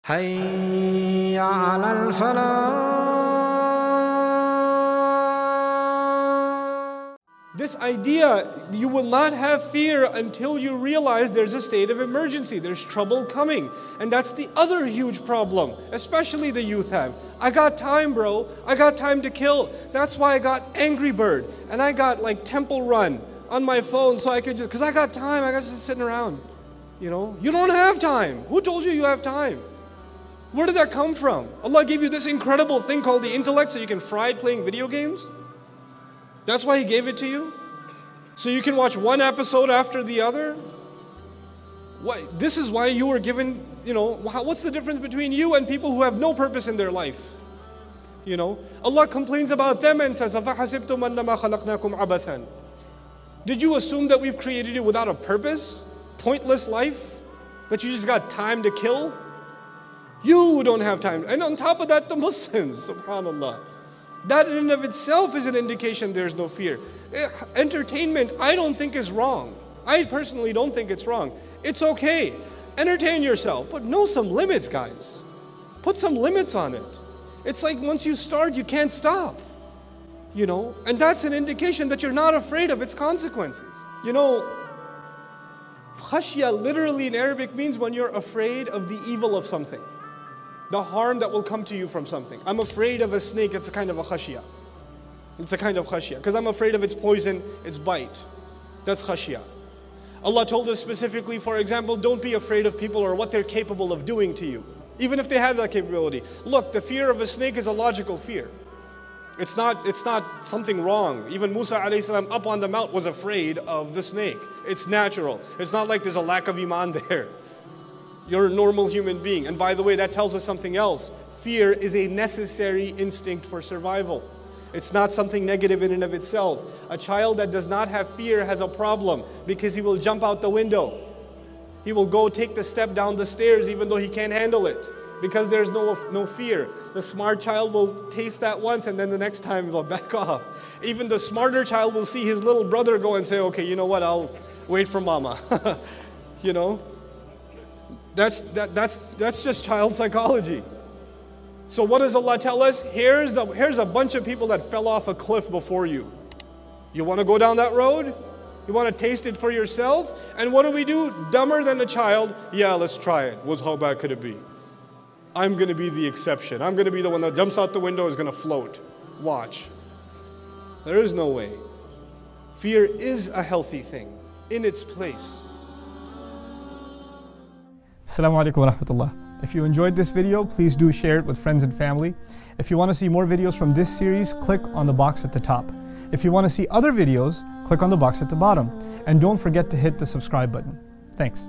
حي على الفلاح. This idea, you will not have fear until you realize there's a state of emergency, there's trouble coming. And that's the other huge problem, especially the youth have. I got time, bro. I got time to kill. That's why I got Angry Bird and I got like Temple Run on my phone so I could just, because I got time, I got just sitting around. You know, you don't have time. Who told you you have time? Where did that come from? Allah gave you this incredible thing called the intellect so you can fry it playing video games? That's why He gave it to you? So you can watch one episode after the other? This is why you were given, you know, what's the difference between you and people who have no purpose in their life? You know, Allah complains about them and says, أَفَحَسِبْتُمْ أَنَّمَا خَلَقْنَاكُمْ عَبَثًا. Did you assume that we've created you without a purpose? Pointless life? That you just got time to kill? You don't have time. And on top of that, the Muslims, subhanAllah. That in and of itself is an indication there's no fear. Entertainment, I don't think is wrong. I personally don't think it's wrong. It's okay. Entertain yourself, but know some limits, guys. Put some limits on it. It's like once you start, you can't stop. You know, and that's an indication that you're not afraid of its consequences. You know, khashya literally in Arabic means when you're afraid of the evil of something. The harm that will come to you from something. I'm afraid of a snake, it's a kind of a khashya. It's a kind of khashya. Because I'm afraid of its poison, its bite. That's khashya. Allah told us specifically, for example, don't be afraid of people or what they're capable of doing to you. Even if they have that capability. Look, the fear of a snake is a logical fear. It's not something wrong. Even Musa alayhi salam up on the mount was afraid of the snake. It's natural. It's not like there's a lack of iman there. You're a normal human being. And by the way, that tells us something else. Fear is a necessary instinct for survival. It's not something negative in and of itself. A child that does not have fear has a problem because he will jump out the window. He will go take the step down the stairs even though he can't handle it because there's no fear. The smart child will taste that once and then the next time he will back off. Even the smarter child will see his little brother go and say, okay, you know what, I'll wait for mama. You know? That's just child psychology. So what does Allah tell us? Here's a bunch of people that fell off a cliff before you. You want to go down that road? You want to taste it for yourself? And what do? Dumber than a child? Yeah, let's try it. How bad could it be? I'm going to be the exception. I'm going to be the one that jumps out the window is going to float. Watch. There is no way. Fear is a healthy thing in its place. Assalamu alaikum wa rahmatullah. If you enjoyed this video, please do share it with friends and family. If you want to see more videos from this series, click on the box at the top. If you want to see other videos, click on the box at the bottom. And don't forget to hit the subscribe button. Thanks.